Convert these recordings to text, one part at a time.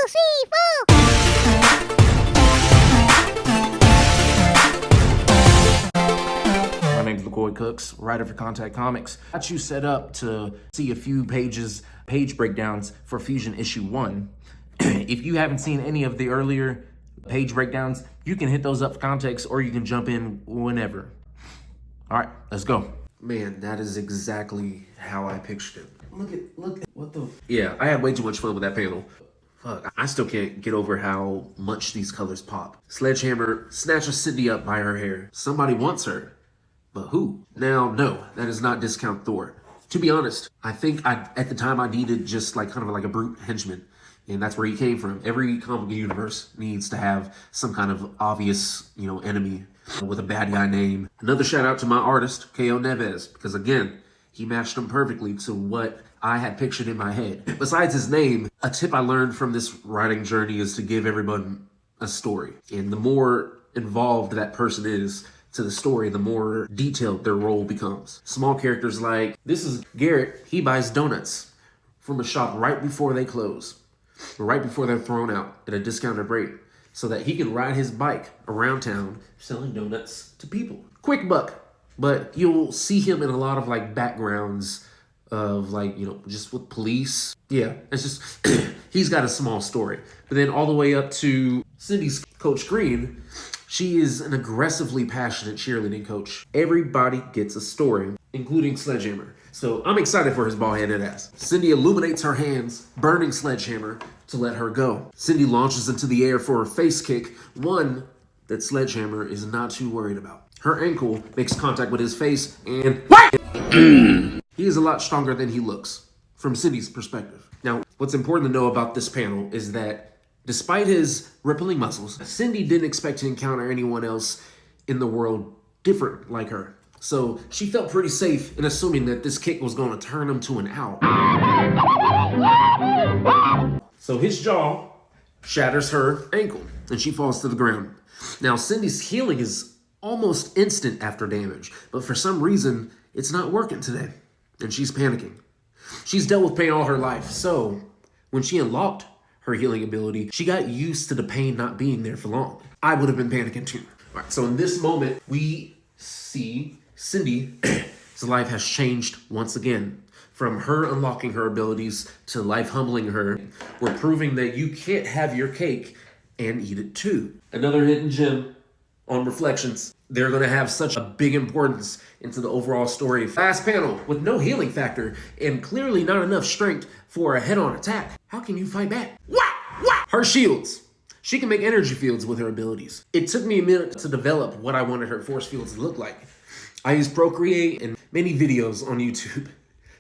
My name's McCoy Cooks, writer for Contact Comics. Got you set up to see a few page breakdowns for Fusion Issue 1. If you haven't seen any of the earlier page breakdowns, you can hit those up for context or you can jump in whenever. All right, let's go. Man, that is exactly how I pictured it. Look at what the... Yeah, I had way too much fun with that panel. Fuck, I still can't get over how much these colors pop. Sledgehammer snatches Cindy up by her hair. Somebody wants her. But who? Now, no, that does not discount Thor. To be honest, I think at the time I needed just like kind of like a brute henchman. And that's where he came from. Every comic universe needs to have some kind of obvious, enemy with a bad guy name. Another shout out to my artist, K.O. Neves, because again, he matched him perfectly to what I had pictured in my head. Besides his name, a tip I learned from this writing journey is to give everyone a story. And the more involved that person is to the story, the more detailed their role becomes. Small characters like, this is Garrett, he buys donuts from a shop right before they close. Right before they're thrown out at a discounted rate so that he can ride his bike around town selling donuts to people. Quick buck, but you'll see him in a lot of like backgrounds of like, just with police. Yeah, it's just, he's got a small story. But then all the way up to Cindy's Coach Green, she is an aggressively passionate cheerleading coach. Everybody gets a story, including Sledgehammer. So I'm excited for his bald-headed ass. Cindy illuminates her hands, burning Sledgehammer to let her go. Cindy launches into the air for a face kick, one that Sledgehammer is not too worried about. Her ankle makes contact with his face and he is a lot stronger than he looks, from Cindy's perspective. Now, what's important to know about this panel is that despite his rippling muscles, Cindy didn't expect to encounter anyone else in the world different like her. So she felt pretty safe in assuming that this kick was going to turn him to an owl. So his jaw shatters her ankle and she falls to the ground. Now Cindy's healing is almost instant after damage, but for some reason it's not working today and she's panicking. She's dealt with pain all her life, so when she unlocked her healing ability, she got used to the pain not being there for long. I would have been panicking too. All right, so in this moment, we see Cindy's life has changed once again. From her unlocking her abilities to life humbling her, we're proving that you can't have your cake and eat it too. Another hidden gem on Reflections. They're going to have such a big importance into the overall story. Fast panel with no healing factor and clearly not enough strength for a head-on attack. How can you fight back? Her shields. She can make energy fields with her abilities. It took me a minute to develop what I wanted her force fields to look like. I used Procreate and many videos on YouTube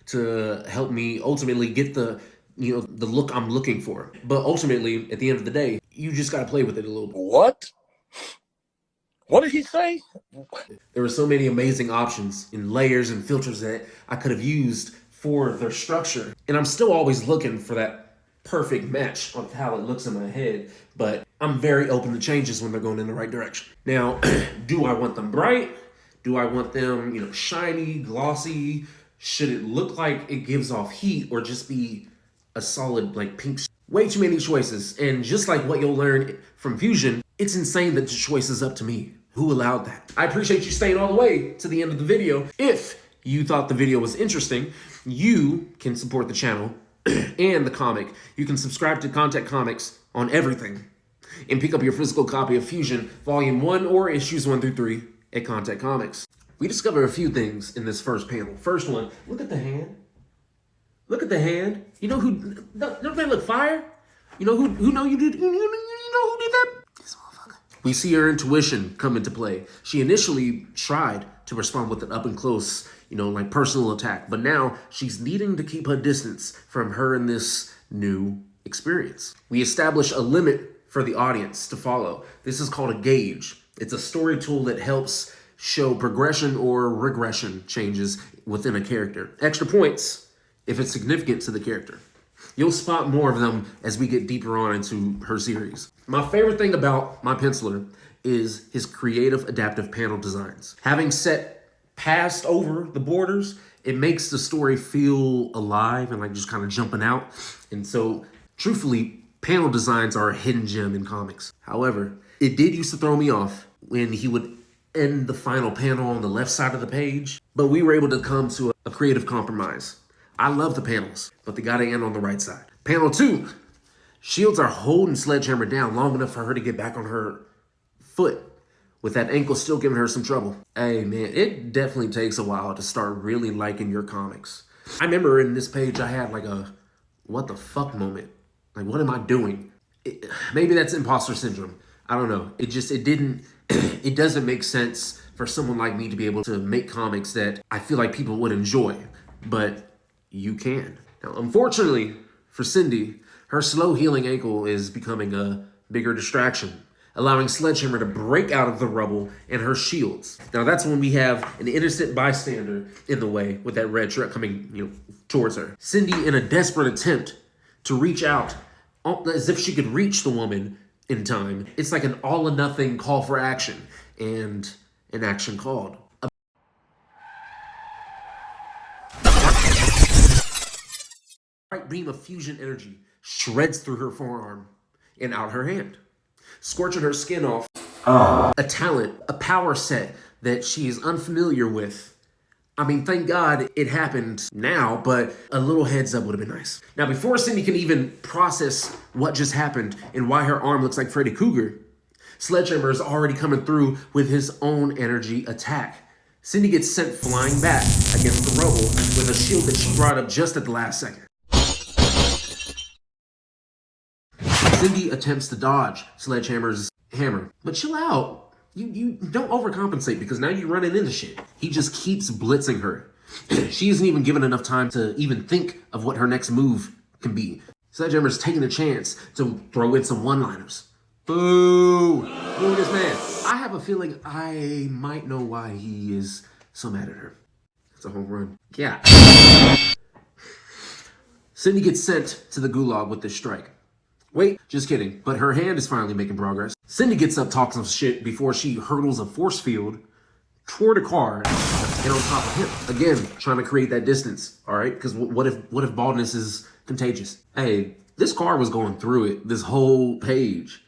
to help me ultimately get the look I'm looking for. But ultimately, at the end of the day, you just gotta play with it a little bit. What? What did he say? There were so many amazing options in layers and filters that I could have used for their structure. And I'm still always looking for that perfect match of how it looks in my head. But I'm very open to changes when they're going in the right direction. Now, do I want them bright? Do I want them, shiny, glossy? Should it look like it gives off heat or just be a solid, pink? Way too many choices. And just like what you'll learn from Fusion, it's insane that the choice is up to me. Who allowed that? I appreciate you staying all the way to the end of the video. If you thought the video was interesting, you can support the channel and the comic. You can subscribe to Contact Comics on everything and pick up your physical copy of Fusion Volume 1 or Issues 1 through 3 at Contact Comics. We discover a few things in this first panel. First one, look at the hand. Look at the hand. You know who, don't they look fire? You know who know you did, you know who did that? This motherfucker. We see her intuition come into play. She initially tried to respond with an up and close, personal attack, but now she's needing to keep her distance from her in this new experience. We establish a limit for the audience to follow. This is called a gauge. It's a story tool that helps show progression or regression changes within a character. Extra points if it's significant to the character. You'll spot more of them as we get deeper on into her series. My favorite thing about my penciler is his creative adaptive panel designs. Having set past over the borders, it makes the story feel alive and just kind of jumping out. And so truthfully, Panel designs are a hidden gem in comics. However, it did used to throw me off when he would end the final panel on the left side of the page, but we were able to come to a creative compromise. I love the panels, but they gotta end on the right side. Panel 2. Shields are holding Sledgehammer down long enough for her to get back on her foot, with that ankle still giving her some trouble. Hey man, it definitely takes a while to start really liking your comics. I remember in this page I had like a what the fuck moment. Like, what am I doing? Maybe that's imposter syndrome. I don't know. It doesn't make sense for someone like me to be able to make comics that I feel like people would enjoy, but you can. Now, unfortunately for Cindy, her slow healing ankle is becoming a bigger distraction, allowing Sledgehammer to break out of the rubble and her shields. Now that's when we have an innocent bystander in the way with that red truck coming, towards her. Cindy, in a desperate attempt to reach out, as if she could reach the woman in time. It's like an all or nothing call for action, and an action called. A bright beam of fusion energy shreds through her forearm and out her hand, scorching her skin off. A talent, a power set that she is unfamiliar with. I mean, thank God it happened now, but a little heads up would have been nice. Now, before Cindy can even process what just happened and why her arm looks like Freddy Krueger, Sledgehammer is already coming through with his own energy attack. Cindy gets sent flying back against the rubble with a shield that she brought up just at the last second. Cindy attempts to dodge Sledgehammer's hammer, but chill out. You don't overcompensate, because now you're running into shit. He just keeps blitzing her. She isn't even given enough time to even think of what her next move can be. Sledgehammer's taking a chance to throw in some one-liners. Boo! Boo this man. I have a feeling I might know why he is so mad at her. It's a home run. Yeah. Cindy gets sent to the gulag with this strike. Wait, just kidding. But her hand is finally making progress. Cindy gets up, talks some shit before she hurdles a force field toward a car and on top of him. Again, trying to create that distance, all right? Because what if baldness is contagious? Hey, this car was going through it this whole page.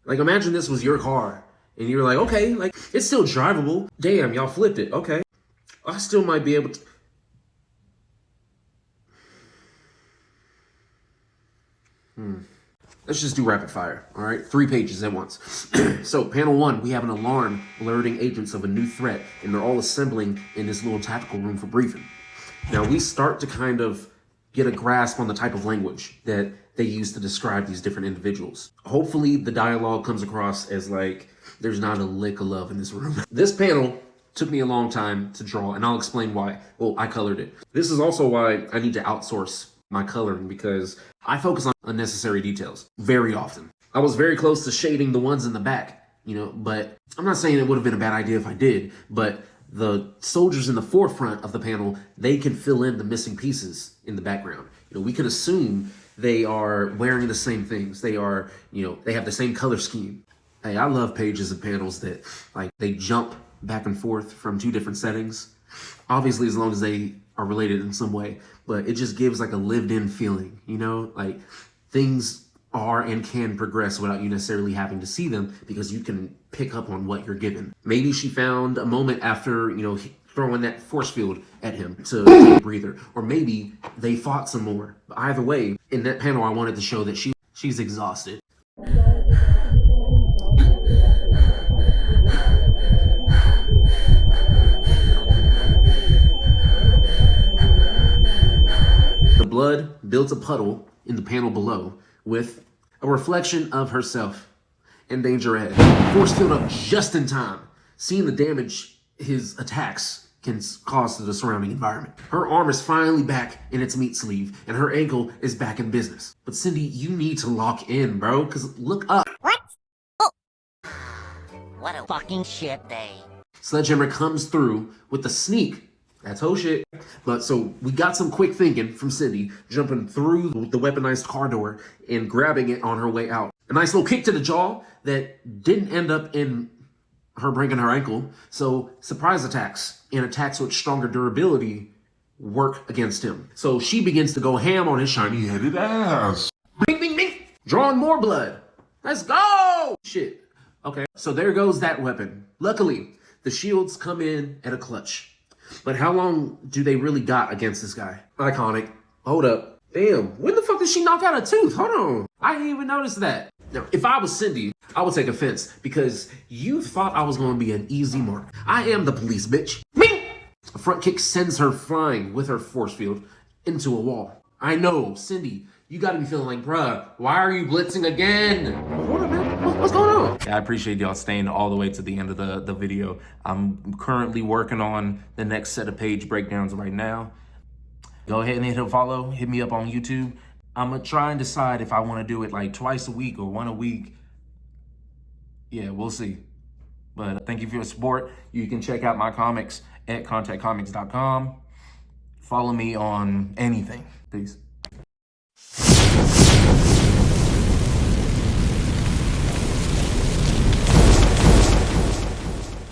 Like, imagine this was your car and you're like, okay, like, it's still drivable. Damn, y'all flipped it. Okay. I still might be able to. Let's just do rapid fire, all right? 3 pages at once. So, panel 1, we have an alarm alerting agents of a new threat, and they're all assembling in this little tactical room for briefing. Now, we start to kind of get a grasp on the type of language that they use to describe these different individuals. Hopefully, the dialogue comes across as like, there's not a lick of love in this room. This panel took me a long time to draw, and I'll explain why. Well, I colored it. This is also why I need to outsource my coloring, because I focus on unnecessary details very often. I was very close to shading the ones in the back, but I'm not saying it would have been a bad idea if I did, but the soldiers in the forefront of the panel, they can fill in the missing pieces in the background. We could assume they are wearing the same things. They are, they have the same color scheme. Hey, I love pages and panels that like they jump back and forth from 2 different settings. Obviously, as long as they are related in some way, but it just gives like a lived-in feeling, like things are and can progress without you necessarily having to see them, because you can pick up on what you're given. Maybe she found a moment after, throwing that force field at him to take a breather, or maybe they fought some more. But either way, in that panel, I wanted to show that she's exhausted. Blood built a puddle in the panel below with a reflection of herself and danger ahead. Force field up just in time, seeing the damage his attacks can cause to the surrounding environment. Her arm is finally back in its meat sleeve, and her ankle is back in business. But Cindy, you need to lock in, bro, because look up. What? Oh. What a fucking shit day. Sledgehammer comes through with the sneak. That's whole shit. But so we got some quick thinking from Cindy, jumping through the weaponized car door and grabbing it on her way out. A nice little kick to the jaw that didn't end up in her breaking her ankle. So surprise attacks and attacks with stronger durability work against him. So she begins to go ham on his shiny headed ass. Bing, bing, bing. Drawing more blood. Let's go! Shit. Okay, so there goes that weapon. Luckily, the shields come in at a clutch. But how long do they really got against this guy? Iconic. Hold up. Damn, when the fuck did she knock out a tooth? Hold on. I didn't even notice that. Now, if I was Cindy, I would take offense because you thought I was going to be an easy mark. I am the police, bitch. Me! A front kick sends her flying with her force field into a wall. I know, Cindy, you gotta be feeling like, bruh, why are you blitzing again? Hold up, man. What's going on? Yeah, I appreciate y'all staying all the way to the end of the video. I'm currently working on the next set of page breakdowns right now. Go ahead and hit a follow. Hit me up on YouTube. I'm gonna try and decide if I want to do it like twice a week or one a week. Yeah, we'll see. But thank you for your support. You can check out my comics at contactcomics.com. Follow me on anything. Peace.